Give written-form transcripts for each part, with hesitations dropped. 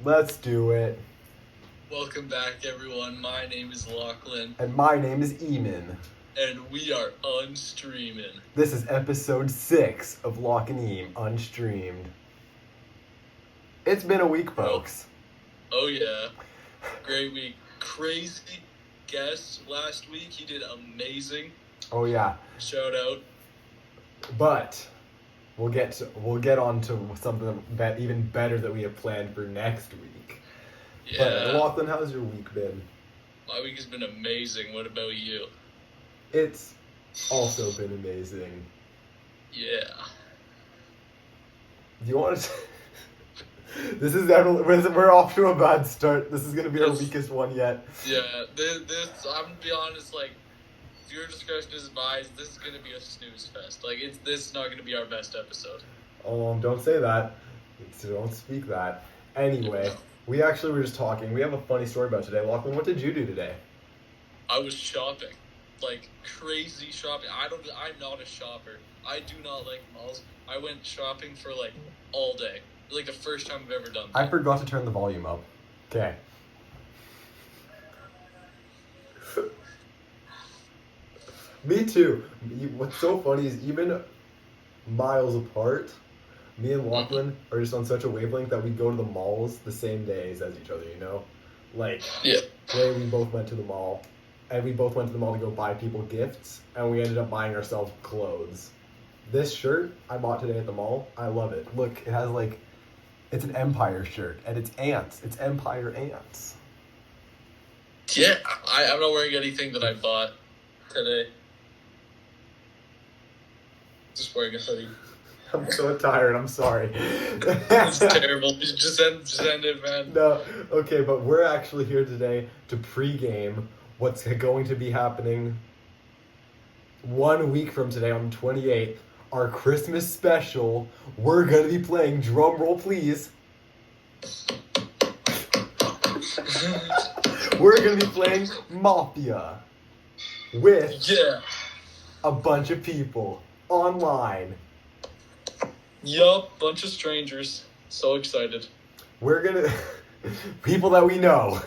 Let's do it. Welcome back, everyone. My name is Lachlan. And my name is Eamon. And we are Unstreamin. This is episode 6 of Loch Eam Unstreamed. It's been a week, folks. Oh yeah. Great week. Crazy guest last week. He did amazing. Oh yeah. Shout out. But we'll get on to something that even better that we have planned for next week. Yeah. But Lachlan, how's your week been? My week has been amazing. What about you? It's also been amazing. Yeah. Do you want to? This is definitely, we're off to a bad start. This is gonna be our weakest one yet. Yeah. This I'm gonna be honest. Like, viewer discretion is advised. This is gonna be a snooze fest. Like, this is not gonna be our best episode. Don't say that. Don't speak that. Anyway, we actually were just talking. We have a funny story about today. Lachlan, what did you do today? I was shopping. Like, crazy shopping. I'm not a shopper. I do not like malls. I went shopping for, like, all day. Like, the first time I've ever done that. I forgot to turn the volume up. Okay. Me too. What's so funny is even miles apart, me and Lachlan are just on such a wavelength that we go to the malls the same days as each other, you know? Like, Yeah. today we both went to the mall, and we both went to the mall to go buy people gifts, and we ended up buying ourselves clothes. This shirt I bought today at the mall, I love it. Look, it has like, it's an Empire shirt, and it's ants. It's Empire ants. Yeah, I'm not wearing anything that I bought today. Just wearing a hoodie. I'm so tired, I'm sorry. It's terrible. Just end it, man. No, okay, but we're actually here today to pregame what's going to be happening 1 week from today on the 28th. Our Christmas special. We're going to be playing, drum roll please. We're going to be playing Mafia with a bunch of people online. Yup, bunch of strangers. So excited. We're going to... people that we know.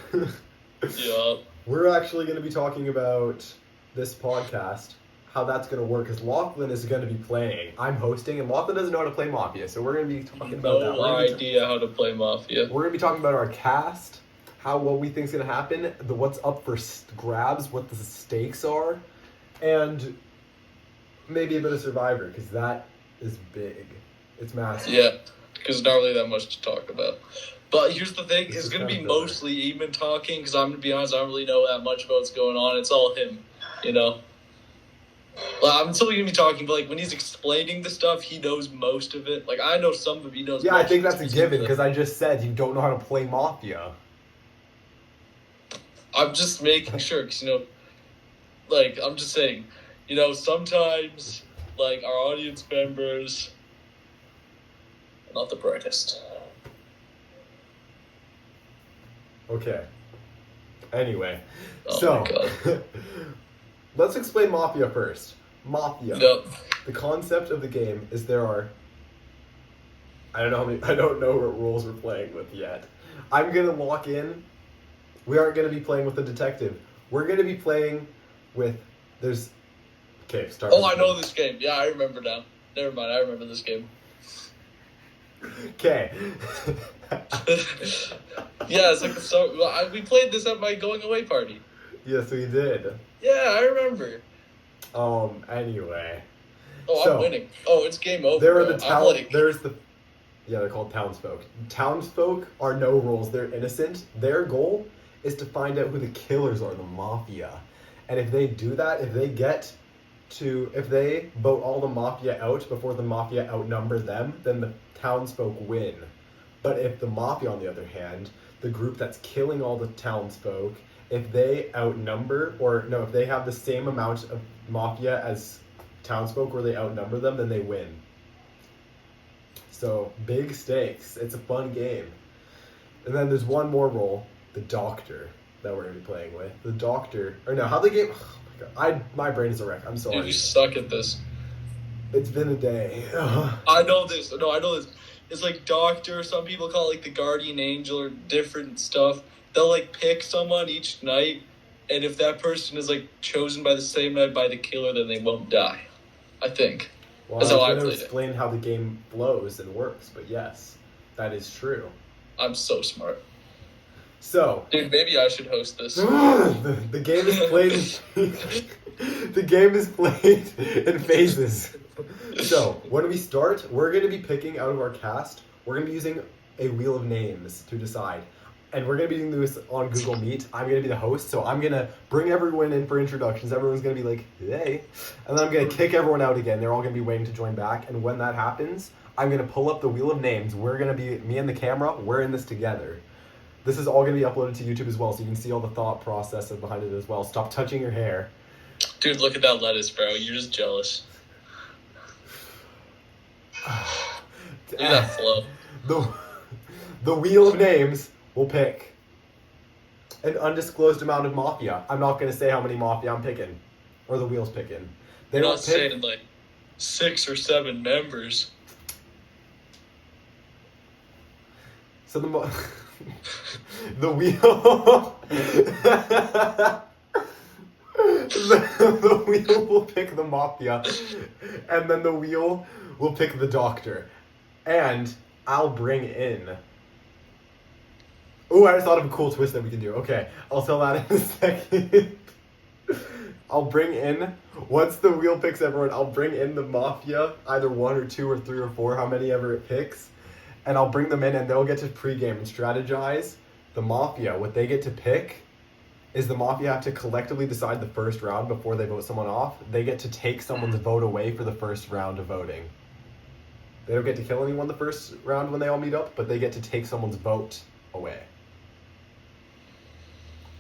Yup. We're actually going to be talking about this podcast, how that's going to work, because Lachlan is going to be playing. I'm hosting, and Lachlan doesn't know how to play Mafia, so we're going to be talking about that. No idea how to play Mafia. We're going to be talking about our cast, what we think is going to happen, what's up for grabs, what the stakes are, and maybe a bit of Survivor, because that is big. It's massive. Yeah, because not really that much to talk about. But here's the thing, it's going to be kind of mostly Eamon talking, because I'm going to be honest, I don't really know that much about what's going on. It's all him, you know? Well, I'm still going to be talking, but like when he's explaining the stuff, he knows most of it. Like, I know some of it, he knows Yeah, most I think of that's it. a given, because I just said you don't know how to play Mafia. I'm just making sure, because, you know, like, I'm just saying, you know, sometimes, like, our audience members are not the brightest. Okay. Anyway, Oh my God. let's explain Mafia first. Mafia. Yep. The concept of the game is there are... I don't know what rules we're playing with yet. I'm going to walk in. We aren't going to be playing with the detective. We're going to be playing with... Okay, start. Oh, I know this game. Yeah, I remember now. Never mind, I remember this game. Okay. Yeah, it's like we played this at my going away party. Yes, we did. Yeah, I remember. Anyway. Oh, So, I'm winning. Oh, it's game over. There are bro. the I'm like, they're called townsfolk. Townsfolk are no rules. They're innocent. Their goal is to find out who the killers are, the Mafia. And if they do that, if they vote all the Mafia out before the Mafia outnumber them, then the townsfolk win. But if the Mafia, on the other hand, the group that's killing all the townsfolk, if they if they have the same amount of Mafia as townsfolk where they outnumber them, then they win. So, big stakes. It's a fun game. And then there's one more role, the Doctor, that we're going to be playing with. The Doctor... how the game... Oh my God. My brain is a wreck. I'm sorry. dude, you suck at this. It's been a day. I know this. No, I know this. is like doctor. Some people call it like the guardian angel or different stuff. They'll like pick someone each night, and if that person is like chosen by the same night by the killer, then they won't die. I think. Well, That's I how I was going to played it. explain how the game flows and works, but yes, that is true. I'm so smart. So, Dude, maybe I should host this. the game is played. The game is played in phases. So, when we start, we're going to be picking out of our cast. We're going to be using a wheel of names to decide. And we're going to be doing this on Google Meet. I'm going to be the host, so I'm going to bring everyone in for introductions. Everyone's going to be like, hey. And then I'm going to kick everyone out again. They're all going to be waiting to join back. And when that happens, I'm going to pull up the wheel of names. We're going to be, me and the camera, we're in this together. This is all going to be uploaded to YouTube as well, so you can see all the thought process behind it as well. Stop touching your hair. Dude, look at that lettuce, bro. You're just jealous. Look at that flow. The wheel of names will pick an undisclosed amount of mafia. I'm not going to say how many mafia I'm picking, or the wheel's picking. You're not saying like 6 or 7 members. So the wheel the wheel will pick the mafia, and then the wheel will pick the doctor, and I'll bring in. Oh, I just thought of a cool twist that we can do. Okay, I'll tell that in a second. I'll bring in, once the wheel picks everyone, I'll bring in the mafia, either 1 or 2 or 3 or 4, how many ever it picks. And I'll bring them in and they'll get to pregame and strategize. The mafia, what they get to pick is the mafia have to collectively decide the first round before they vote someone off. They get to take someone's vote away for the first round of voting. They don't get to kill anyone the first round when they all meet up, but they get to take someone's vote away.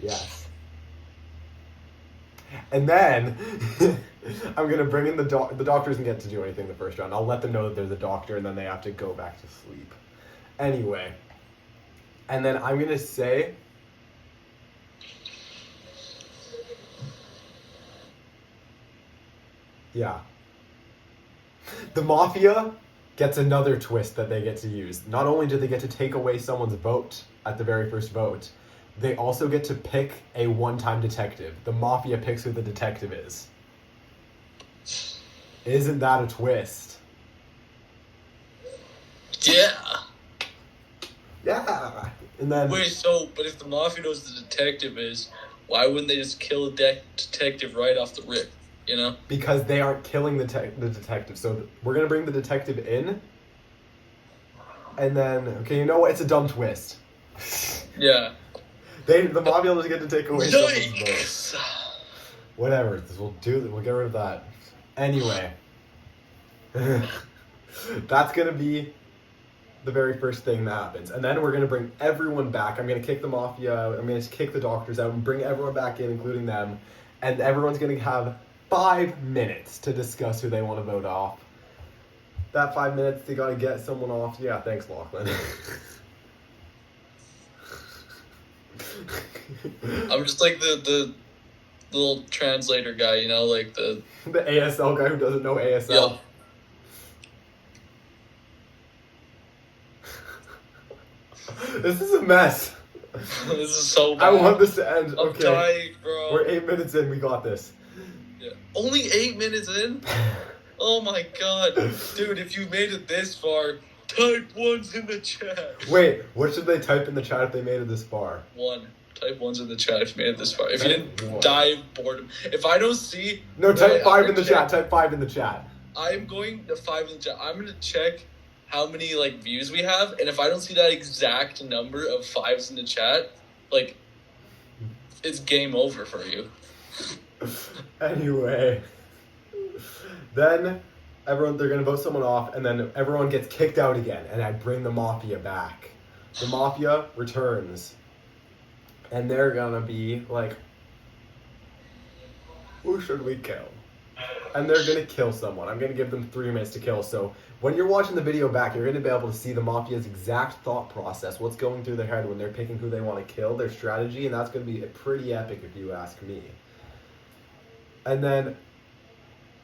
Yes. And then I'm going to bring in the doctor doesn't get to do anything the first round. I'll let them know that they're the doctor and then they have to go back to sleep. Anyway. And then I'm going to say... Yeah. The mafia gets another twist that they get to use. Not only do they get to take away someone's vote at the very first vote, they also get to pick a one-time detective. The mafia picks who the detective is. Isn't that a twist? Yeah. Yeah. And then... Wait, so, but if the mafia knows the detective is, why wouldn't they just kill a detective right off the rip, you know? Because they aren't killing the detective. So we're going to bring the detective in. And then, okay, you know what? It's a dumb twist. Yeah. The mafia doesn't get to take away someone's vote. Yikes! Whatever. We'll get rid of that. Anyway. That's going to be the very first thing that happens. And then we're going to bring everyone back. I'm going to kick the mafia out. I'm going to kick the doctors out and bring everyone back in, including them. And everyone's going to have 5 minutes to discuss who they want to vote off. That 5 minutes, they got to get someone off. Yeah, thanks, Lachlan. I'm just like the little translator guy, you know, like the ASL guy who doesn't know ASL. Yeah. This is a mess. This is so bad. I want this to end. I'm Okay. tired, bro. We're 8 minutes in. We got this. Yeah. Only 8 minutes in? Oh my god. Dude, if you made it this far, type 1s in the chat. Wait, what should they type in the chat if they made it this far? 1. Type 1s in the chat if you made it this far. If you Type didn't 1. die of boredom. If I don't see... No, type 5 in the check. chat. Type 5 in the chat. I'm going to 5 in the chat. I'm going to check how many, like, views we have, and if I don't see that exact number of 5s in the chat, like, it's game over for you. Anyway. Then they're going to vote someone off, and then everyone gets kicked out again, and I bring the mafia back. The mafia returns. And they're going to be like, who should we kill? And they're going to kill someone. I'm going to give them 3 minutes to kill. So when you're watching the video back, you're going to be able to see the mafia's exact thought process, what's going through their head when they're picking who they want to kill, their strategy, and that's going to be pretty epic if you ask me. And then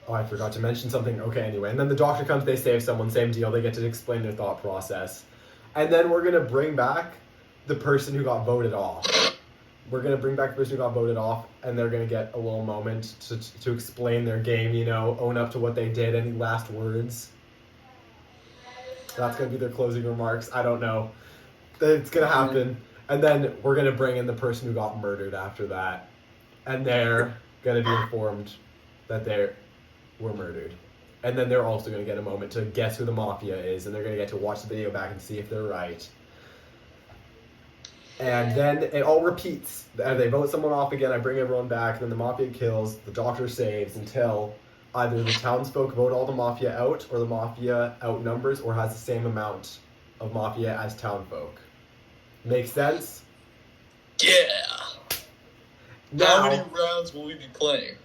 Oh, I forgot to mention something. Okay, anyway. And then the doctor comes, they save someone, same deal. They get to explain their thought process. And then we're going to bring back the person who got voted off. We're going to bring back the person who got voted off, and they're going to get a little moment to explain their game, you know, own up to what they did. Any last words? That's going to be their closing remarks. I don't know. It's going to happen. And then we're going to bring in the person who got murdered after that. And they're going to be informed that they were murdered. And then they're also going to get a moment to guess who the mafia is, and they're going to get to watch the video back and see if they're right. And then it all repeats. They vote someone off again, I bring everyone back, then the mafia kills, the doctor saves until either the townsfolk vote all the mafia out, or the mafia outnumbers or has the same amount of mafia as townfolk. Make sense? Yeah! Now, how many rounds will we be playing?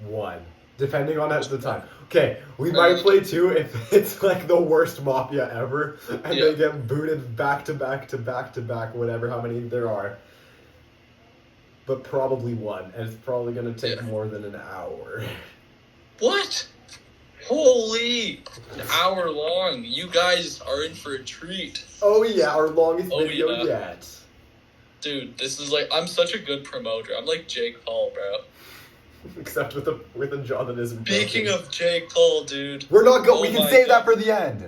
1. Depending on the time. Okay, we might play 2 if it's like the worst mafia ever, and they get booted back to back to back to back, whatever, how many there are. But probably 1, and it's probably going to take more than an hour. What? Holy! An hour long. You guys are in for a treat. Oh yeah, our longest video yet. Dude, this is like, I'm such a good promoter. I'm like Jake Paul, bro. Except with a jaw that isn't Speaking broken. of Jake Paul, dude. We're not we can save that for the end.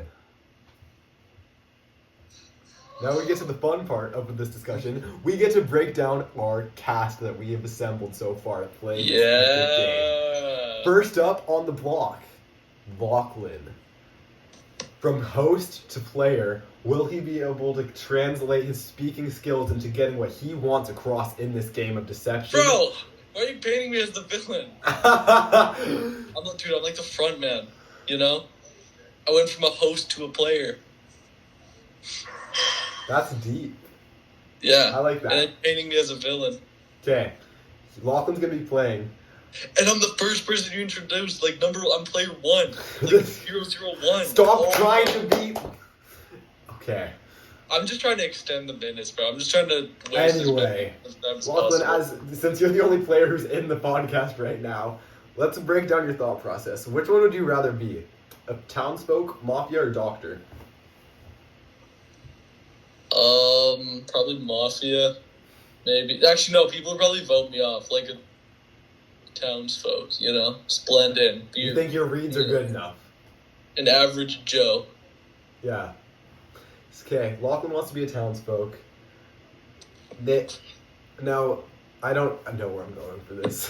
Now we get to the fun part of this discussion. We get to break down our cast that we have assembled so far to play this epic game. First up on the block, Lachlan. From host to player, will he be able to translate his speaking skills into getting what he wants across in this game of deception? Bro! Why are you painting me as the villain? I'm like the front man, you know? I went from a host to a player. That's deep. Yeah. I like that. And then painting me as a villain. Okay. Lachlan's gonna be playing. And I'm the first person you introduced, like I'm player 1. Like 001. Stop trying to be... Okay. I'm just trying to extend the minutes, bro. I'm just trying to waste as Lachlan, since you're the only player who's in the podcast right now, let's break down your thought process. Which one would you rather be? A townsfolk, mafia, or doctor? Probably mafia. Maybe. Actually, no, people would probably vote me off. Like a townsfolk, you know? Just blend in. You think your reads are good enough? An average Joe. Yeah. Okay, Lachlan wants to be a townsfolk. Now, I know where I'm going for this.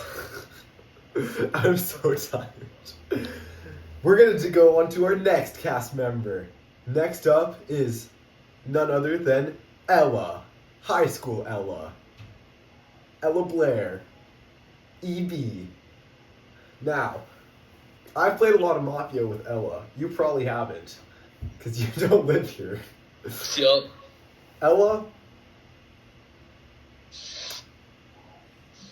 I'm so tired. We're going to go on to our next cast member. Next up is none other than Ella. High school Ella. Ella Blair. EB. Now, I've played a lot of Mafia with Ella. You probably haven't, because you don't live here. Yup. Ella,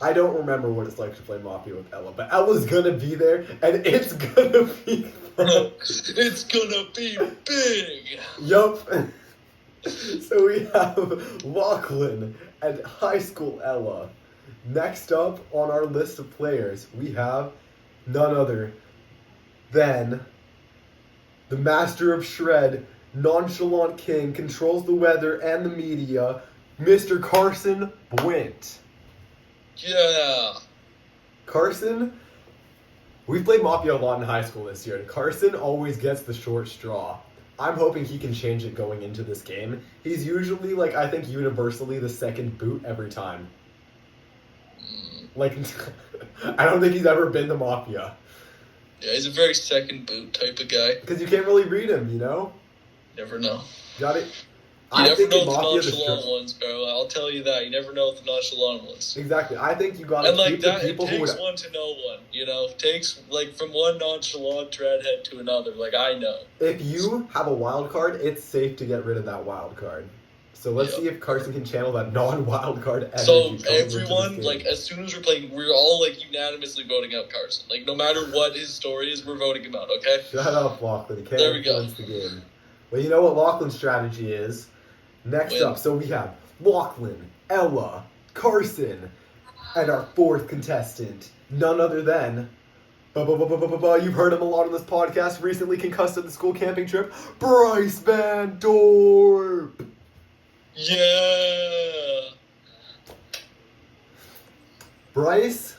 I don't remember what it's like to play Mafia with Ella, but Ella's gonna be there, and it's gonna be fun. It's gonna be big! Yup. So we have Lachlan and high school Ella. Next up on our list of players, we have none other than the master of shred, nonchalant king, controls the weather and the media, Mr. Carson Bwint. Yeah. Carson, we've played Mafia a lot in high school this year, and Carson always gets the short straw. I'm hoping he can change it going into this game. He's usually, like, I think universally the second boot every time. Like, I don't think he's ever been the Mafia. Yeah, he's a very second boot type of guy. Because you can't really read him, you know? Never know. Got it? You never know the nonchalant ones, bro. I'll tell you that. You never know the nonchalant ones. Exactly. I think you gotta keep the people who would... it takes one to know one, you know? It takes, like, from one nonchalant dreadhead to another. Like, I know. If you have a wild card, it's safe to get rid of that wild card. So let's see if Carson can channel that non-wild card energy. So everyone, like, as soon as we're playing, we're all, like, unanimously voting out Carson. Like, no matter what his story is, we're voting him out, okay? Shut up, Lachlan. You can't there we influence the game. Well, you know what Lachlan's strategy is? Next up, so we have Lachlan, Ella, Carson, and our fourth contestant, none other than You've heard him a lot on this podcast. Recently concussed at the school camping trip. Bryce Van Dorp. Yeah. Bryce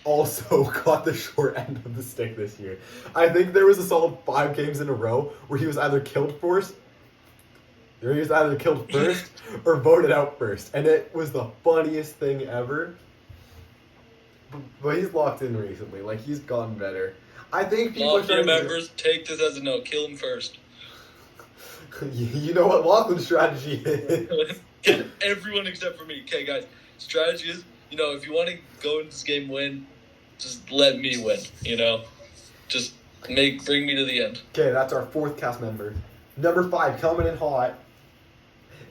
also caught the short end of the stick this year. I think there was a solid 5 games in a row where he was either killed first, or voted out first, and it was the funniest thing ever. But he's locked in recently. Like, he's gotten better. I think people Mafia members, take this as a no. Kill him first. You know what Lachlan's strategy is. Get everyone except for me. Okay, guys. Strategy is, if you want to go into this game win, just let me win. Just bring me to the end. Okay, that's our 4th cast member. Number 5, coming in hot.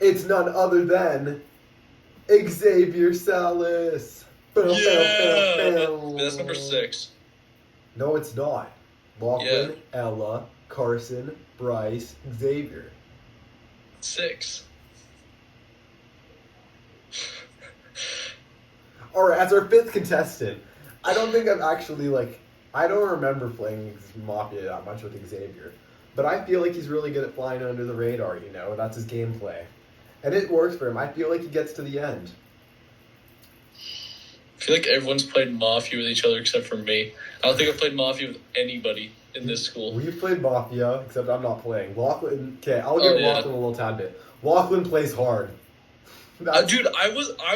It's none other than Xavier Salas. Yeah, that's number 6. No, it's not. Lachlan, Yeah. Ella, Carson, Bryce, Xavier. 6. Alright, as our 5th contestant, I don't think I've actually, I don't remember playing Mafia that much with Xavier. But I feel like he's really good at flying under the radar, That's his gameplay. And it works for him. I feel like he gets to the end. I feel like everyone's played Mafia with each other except for me. I don't think I've played Mafia with anybody in this school. We've played Mafia, except I'm not playing. Lachlan, okay, I'll give Lachlan a little tad bit. Lachlan plays hard. Dude, I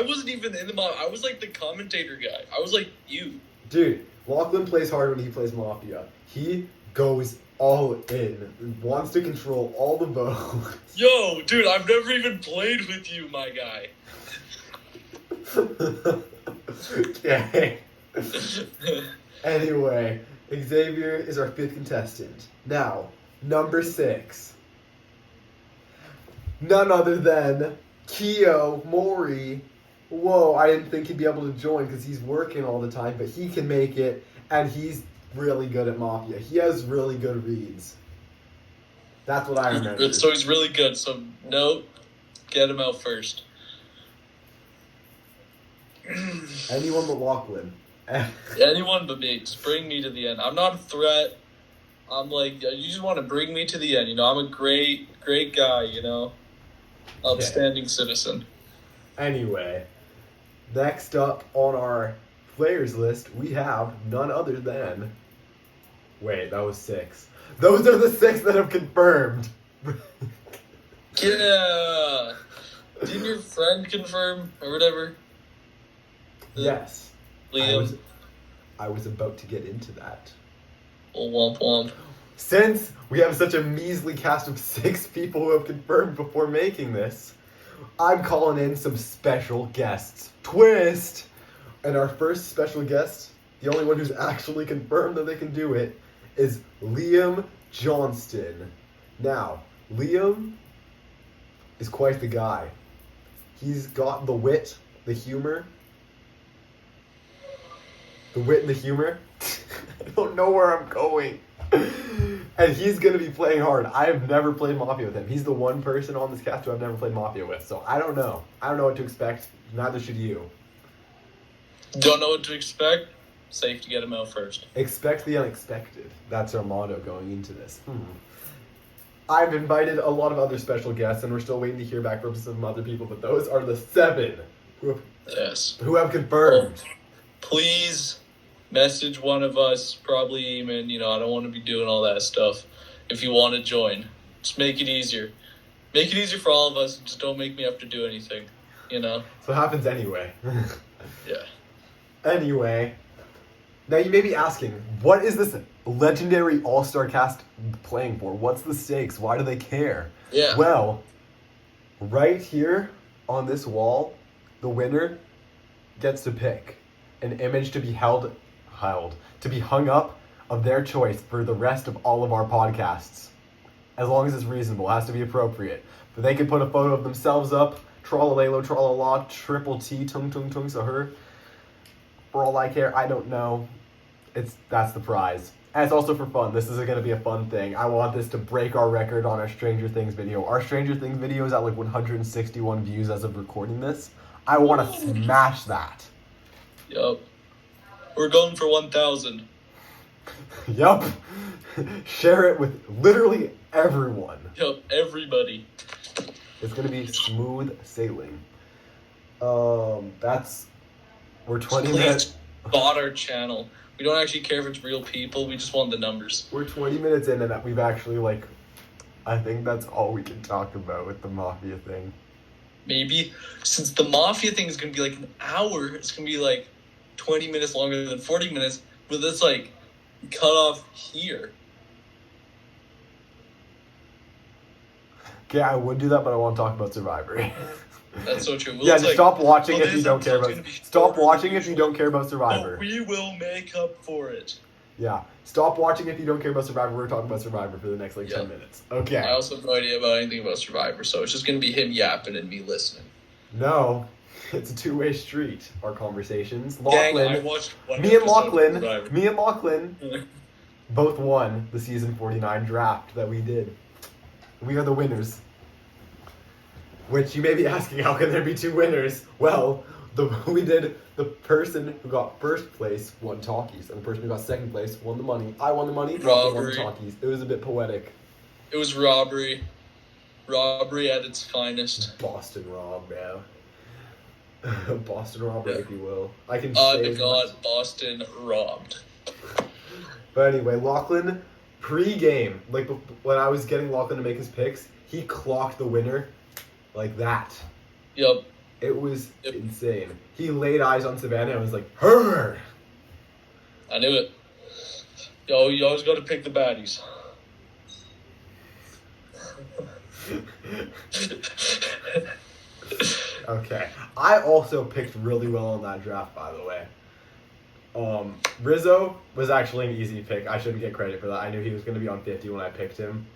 wasn't even in the Mafia. I was like the commentator guy. I was like you. Dude, Lachlan plays hard when he plays Mafia. He goes all in, wants to control all the votes. Yo, dude, I've never even played with you, my guy. Okay. Anyway, Xavier is our 5th contestant. Now, number 6. None other than Keo Mori. Whoa, I didn't think he'd be able to join because he's working all the time, but he can make it, and he's really good at Mafia. He has really good reads. That's what I remember. So he's really good. So, no, get him out first. Anyone but Lachlan. Anyone but me. Just bring me to the end. I'm not a threat. I'm like, you just want to bring me to the end. I'm a great guy, Upstanding citizen. Anyway, next up on our players list, we have none other than... Wait, that was 6. Those are the 6 that have confirmed. Yeah. Didn't your friend confirm or whatever? Yes. Liam. I was about to get into that. Well, womp womp. Since we have such a measly cast of 6 people who have confirmed before making this, I'm calling in some special guests. Twist! And our first special guest, the only one who's actually confirmed that they can do it, is Liam Johnston. Now, Liam is quite the guy. He's got the wit, the humor. The wit and the humor. I don't know where I'm going. And he's going to be playing hard. I have never played Mafia with him. He's the one person on this cast who I've never played Mafia with. So I don't know. I don't know what to expect. Neither should you. Don't know what to expect? Safe to get him out first. Expect the unexpected. That's our motto going into this. I've invited a lot of other special guests, and we're still waiting to hear back from some other people, but those are the 7 who have confirmed. Well, please message one of us, probably Eamon. I don't want to be doing all that stuff. If you want to join, just make it easier. Make it easier for all of us. Just don't make me have to do anything. So it happens anyway. Yeah. Anyway, now you may be asking, what is this legendary all-star cast playing for? What's the stakes? Why do they care? Yeah. Well, right here on this wall, the winner gets to pick an image to be to be hung up of their choice for the rest of all of our podcasts. As long as it's reasonable, it has to be appropriate. But they can put a photo of themselves up, tra-la-lalo, tra-la-la, triple T, tung tung tung, so her. For all I care, I don't know. That's the prize. And it's also for fun. This is going to be a fun thing. I want this to break our record on our Stranger Things video. Our Stranger Things video is at 161 views as of recording this. I want to smash that. Yup. We're going for 1,000. Yup. Share it with literally everyone. Yup, everybody. It's gonna be smooth sailing. We're 20 minutes. Bought our channel. We don't actually care if it's real people. We just want the numbers. We're 20 minutes in, and we've actually I think that's all we can talk about with the Mafia thing. Maybe since the Mafia thing is gonna be like an hour, it's gonna be like 20 minutes longer than 40 minutes. But it's like cut off here. Okay, I would do that, but I want to talk about Survivor. That's so true. Yeah, just stop watching if you don't care about. Stop watching if you don't care about Survivor. But we will make up for it. Yeah, stop watching if you don't care about Survivor. We're talking about Survivor for the next 10 minutes. Okay. I also have no idea about anything about Survivor, so it's just gonna be him yapping and me listening. No, it's a two-way street. Our conversations. Dang, Lachlan, I watched one me and episode Lachlan both won the season 49 draft that we did. We are the winners. Which you may be asking, how can there be two winners? Well, the person who got first place won talkies, and the person who got second place won the money. I won the money, Lachlan won the talkies. It was a bit poetic. It was robbery. Robbery at its finest. Boston Rob, man. Boston Robbery, if you will. I can say God, Boston robbed. But anyway, Lachlan, pre-game, when I was getting Lachlan to make his picks, he clocked the winner like that. Yep. It was insane. He laid eyes on Savannah and was like, her! I knew it. Yo, you always got to pick the baddies. Okay. I also picked really well on that draft, by the way. Rizzo was actually an easy pick. I shouldn't get credit for that. I knew he was going to be on 50 when I picked him.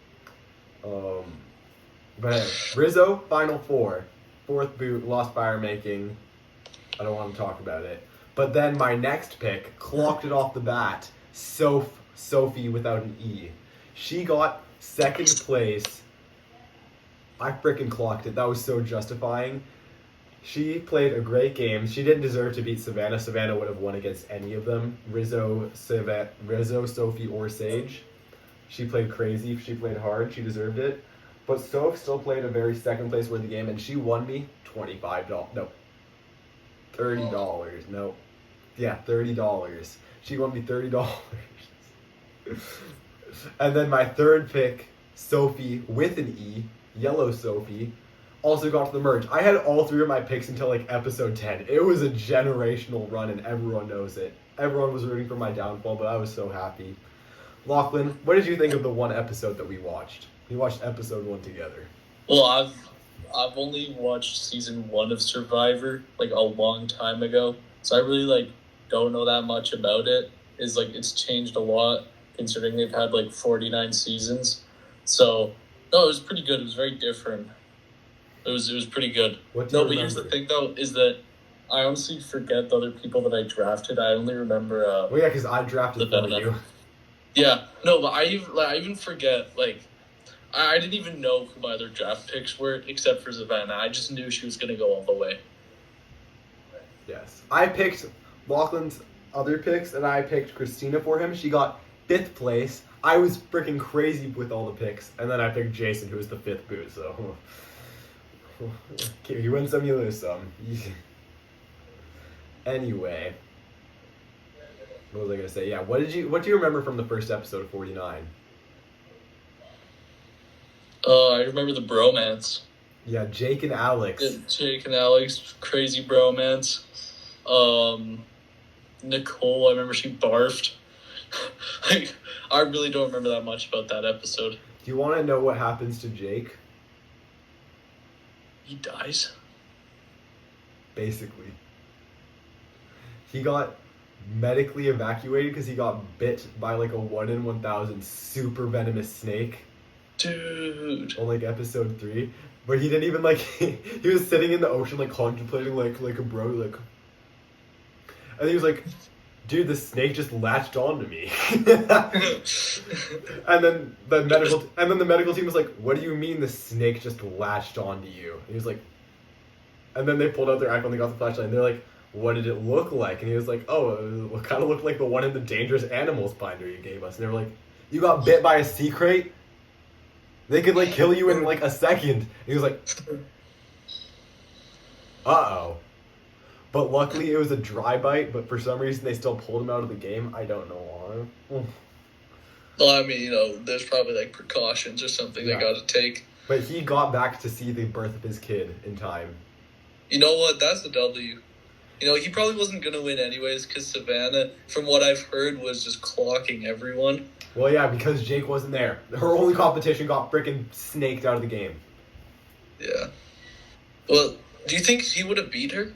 But anyway, Rizzo, Final Four. Fourth boot, lost fire making. I don't want to talk about it. But then my next pick clocked it off the bat. Sophie without an E. She got second place. I freaking clocked it. That was so justifying. She played a great game. She didn't deserve to beat Savannah. Savannah would have won against any of them. Rizzo, Sophie, or Sage. She played crazy. She played hard. She deserved it. But Soph still played a very second place worthy game, and she won me $25. No. $30. No. Yeah, $30. She won me $30. And then my third pick, Sophie with an E, Yellow Sophie, also got to the merge. I had all three of my picks until episode 10. It was a generational run, and everyone knows it. Everyone was rooting for my downfall, but I was so happy. Lachlan, what did you think of the one episode that we watched? We watched episode 1 together. Well, I've only watched season 1 of Survivor a long time ago, so I really don't know that much about it. It's changed a lot considering they've had 49 seasons. So no, it was pretty good. It was very different. It was pretty good. What do you remember? But here's the thing though, is that I honestly forget the other people that I drafted. I only remember. Well, yeah, because I drafted for you. Yeah, no, but I even forget I didn't even know who my other draft picks were except for Savannah. I just knew she was gonna go all the way. Yes, I picked Lachlan's other picks, and I picked Christina for him. She got 5th place. I was freaking crazy with all the picks, and then I picked Jason, who was the 5th boot. So you win some, you lose some. Anyway, what was I gonna say? Yeah, what do you remember from the first episode of 49? I remember the bromance. Yeah, Jake and Alex. Jake and Alex, crazy bromance. Nicole, I remember she barfed. I really don't remember that much about that episode. Do you want to know what happens to Jake? He dies? Basically. He got medically evacuated because he got bit by a 1 in 1,000 super venomous snake. Dude. On episode 3. But he didn't even he was sitting in the ocean contemplating like a bro and he was like, dude, the snake just latched onto me. and then the medical team was like, what do you mean the snake just latched onto you? And he was like, and then they pulled out their iPhone, they got the flashlight, and they're like, what did it look like? And he was like, oh, it kind of looked like the one in the dangerous animals binder you gave us. And they were like, you got bit by a sea crate? They could, like, kill you in, like, a second. And he was like, uh-oh. But luckily it was a dry bite, but for some reason they still pulled him out of the game. I don't know why. Well, I mean, you know, there's probably, like, precautions or something they got to take. But he got back to see the birth of his kid in time. You know what? That's the W. You know, he probably wasn't going to win anyways because Savannah, from what I've heard, was just clocking everyone. Well, yeah, because Jake wasn't there. Her only competition got freaking snaked out of the game. Yeah. Well, do you think he would have beat her?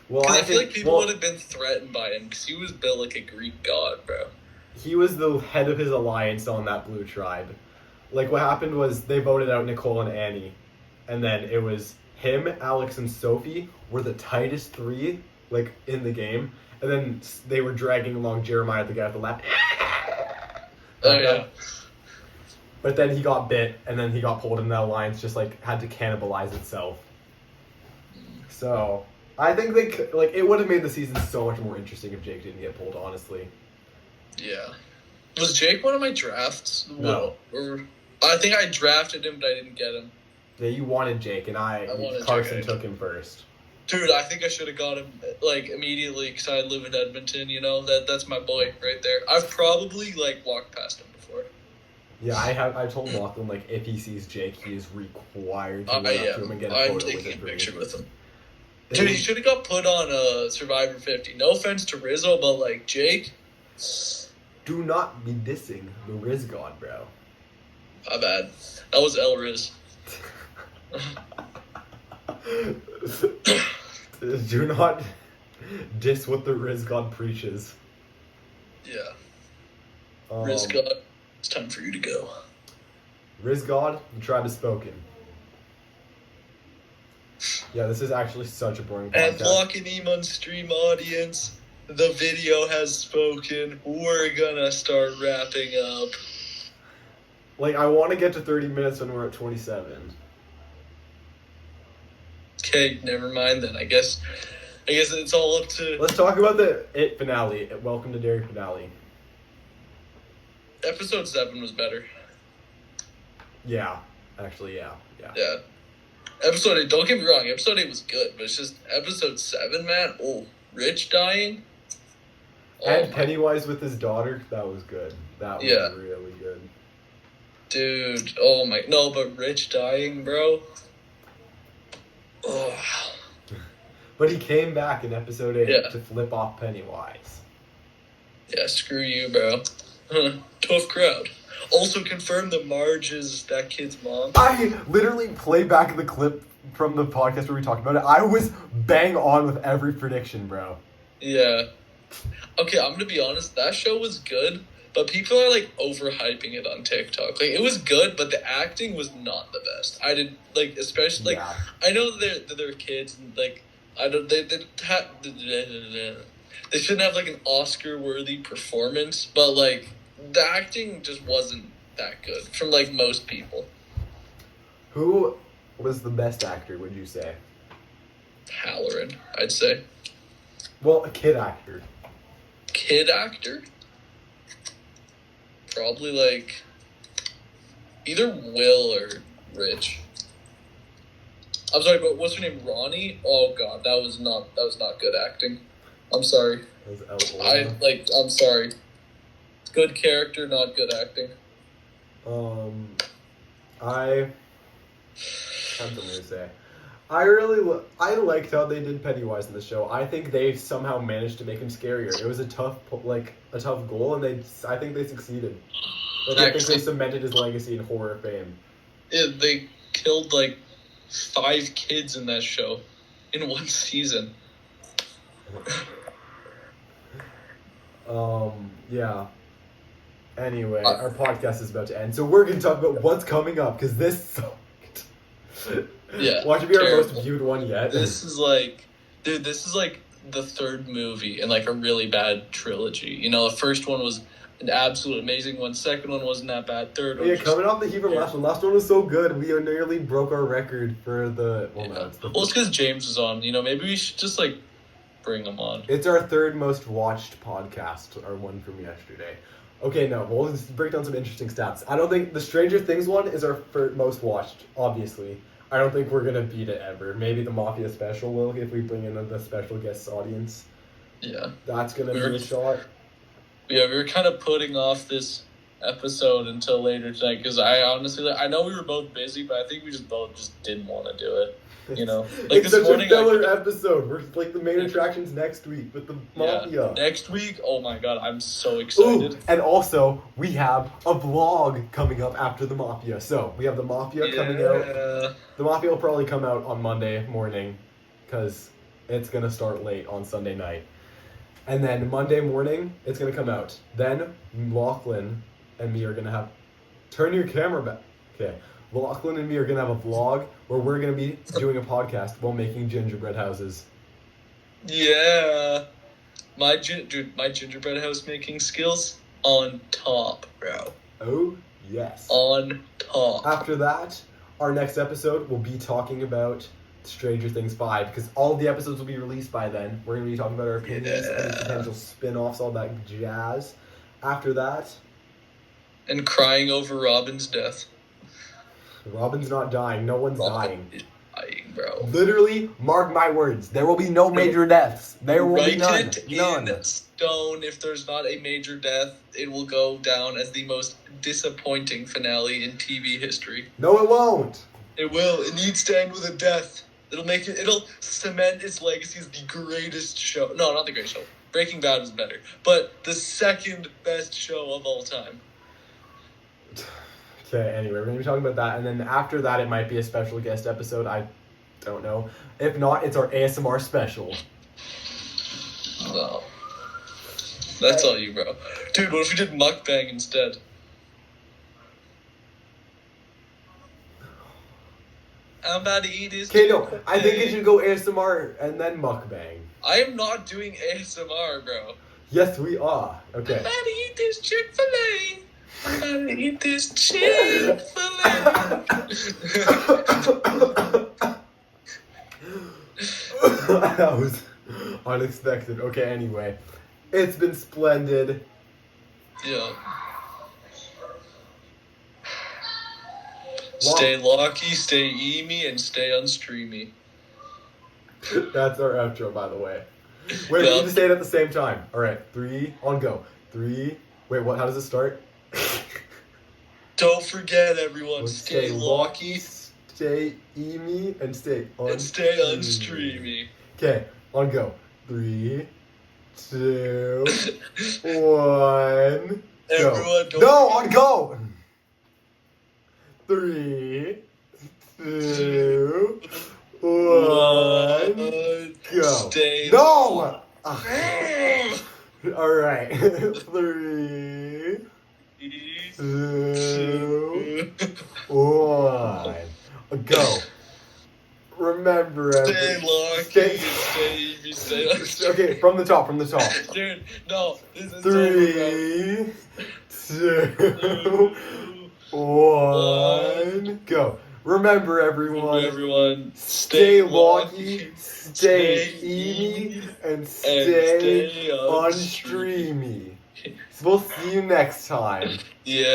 Well, I feel like people would have been threatened by him because he was built like a Greek god, bro. He was the head of his alliance on that blue tribe. Like, what happened was they voted out Nicole and Annie. And then it was him, Alex, and Sophie were the tightest three, like, in the game. And then they were dragging along Jeremiah, the guy at the left. Oh, yeah. But then he got bit, and then he got pulled in that alliance, just, like, had to cannibalize itself. So, I think it would have made the season so much more interesting if Jake didn't get pulled, honestly. Yeah. Was Jake one of my drafts? No. Or I think I drafted him, but I didn't get him. Yeah, you wanted Jake, and Carson took him first. Dude, I think I should have got him, like, immediately, because I live in Edmonton, you know? That's my boy right there. I've probably, like, walked past him before. Yeah, I told Lachlan, like, if he sees Jake, he is required to run up to him and get a photo I'm with taking him. a picture with him. Dude, he should have got put on Survivor 50. No offense to Rizzo, but, like, Jake... Do not be dissing the Riz God, bro. My bad. That was El Riz. Do not diss what the Riz God preaches. Yeah. Riz God, it's time for you to go. Riz God, the tribe has spoken. Yeah, this is actually such a boring podcast. And Loch Eam Unstream audience, the video has spoken. We're gonna start wrapping up. Like, I want to get to 30 minutes when we're at 27. Okay, never mind then. I guess it's all up to... Let's talk about the It finale. Welcome to Derry finale. Episode 7 was better. Yeah. Actually, yeah. Yeah. Episode 8, don't get me wrong, episode 8 was good, but it's just episode 7, man. Oh, Rich dying. And Pennywise with his daughter, that was good. That was really good. Dude, oh my... No, but Rich dying, bro. Oh. But he came back in episode 8 to flip off Pennywise. Yeah, screw you, bro. Tough crowd. Also confirmed that Marge is that kid's mom. I literally played back the clip from the podcast where we talked about it. I was bang on with every prediction, bro. Yeah. Okay, I'm gonna be honest. That show was good, but people are, like, overhyping it on TikTok. Like, it was good, but the acting was not the best. I did, like, especially, like, I know that they're kids, and, like, I don't, they shouldn't have, like, an Oscar-worthy performance, but, like, the acting just wasn't that good from, like, most people. Who was the best actor, would you say? Halloran, I'd say. Well, a kid actor. Kid actor? Probably, like, either Will or Rich. I'm sorry, but what's her name? Ronnie? Oh god, that was not good acting. I'm sorry. I'm sorry. Good character, not good acting. I have something to say. I liked how they did Pennywise in the show. I think they somehow managed to make him scarier. It was a tough goal, and I think they succeeded. Like, I think they cemented his legacy in horror fame. Yeah, they killed, like, 5 kids in that show in one season. Yeah. Anyway, our podcast is about to end, so we're going to talk about what's coming up, because this sucked. Yeah. Watch it be our most viewed one yet. This is like the third movie in, like, a really bad trilogy. You know, the first one was an absolute amazing one. Second one wasn't that bad. Third one. Yeah, coming off the heat from last one. Last one was so good. We nearly broke our record for the. Well, no, it's the. Well, it's because James was on. Maybe we should just bring him on. It's our third most watched podcast. Our one from yesterday. Okay, no, we'll just break down some interesting stats. I don't think the Stranger Things one is our most watched. Obviously, I don't think we're gonna beat it ever. Maybe the Mafia special will if we bring in the special guest audience. Yeah, that's gonna be a shot. Yeah, we were kind of putting off this episode until later tonight because I honestly, I know we were both busy, but I think we both didn't want to do it. It's such a filler episode. We're the main attractions next week with the Mafia. Next week, oh my god, I'm so excited. Ooh, and also, we have a vlog coming up after the Mafia. So, we have the Mafia coming out. The Mafia will probably come out on Monday morning because it's going to start late on Sunday night. And then Monday morning, it's going to come out. Then, Lachlan and me are going to have... Turn your camera back. Okay. Lachlan and me are going to have a vlog where we're going to be doing a podcast while making gingerbread houses. Yeah. My gingerbread house making skills on top, bro. Oh, yes. On top. After that, our next episode will be talking about Stranger Things 5 because all the episodes will be released by then. We're going to be talking about our opinions and potential spin-offs, all that jazz. After that... And crying over Robin's death. Robin's not dying. No one's dying. Dying, bro. Literally, mark my words. There will be no major deaths. There will be none. Write it in stone. If there's not a major death, it will go down as the most disappointing finale in TV history. No, it won't. It will. It needs to end with a death. It'll cement its legacy as the greatest show. No, not the greatest show. Breaking Bad was better. But the second best show of all time. Okay, anyway, we're going to be talking about that, and then after that, it might be a special guest episode. I don't know. If not, it's our ASMR special. No. That's all you, bro. Dude, what if we did mukbang instead? I'm about to eat this. Okay, no, I think it should go ASMR and then mukbang. I am not doing ASMR, bro. Yes, we are. Okay. I'm about to eat this Chick-fil-A. I'm about to eat this Chick-fil-A. That was unexpected. Okay, anyway. It's been splendid. Yeah. Stay locky, stay eamy, and stay unstreamy. That's our outro, by the way. Wait, we need to say it at the same time. All right, 3, on go. 3. Wait, what? How does it start? Don't forget, everyone. Stay locky, stay eamy, and stay unstreamy. Okay, on go. 3, 2, 1. Everyone, go. No, on go. 3, 2, 1. Go. Stay. No. All right. 3, 2, 1. Go. Remember, stay lucky, stay okay, from the top. Dude, no, this is 3, 2, 1. Go. Remember, everyone. Stay lucky, stay eamy, and stay unstreamy. So we'll see you next time. Yeah.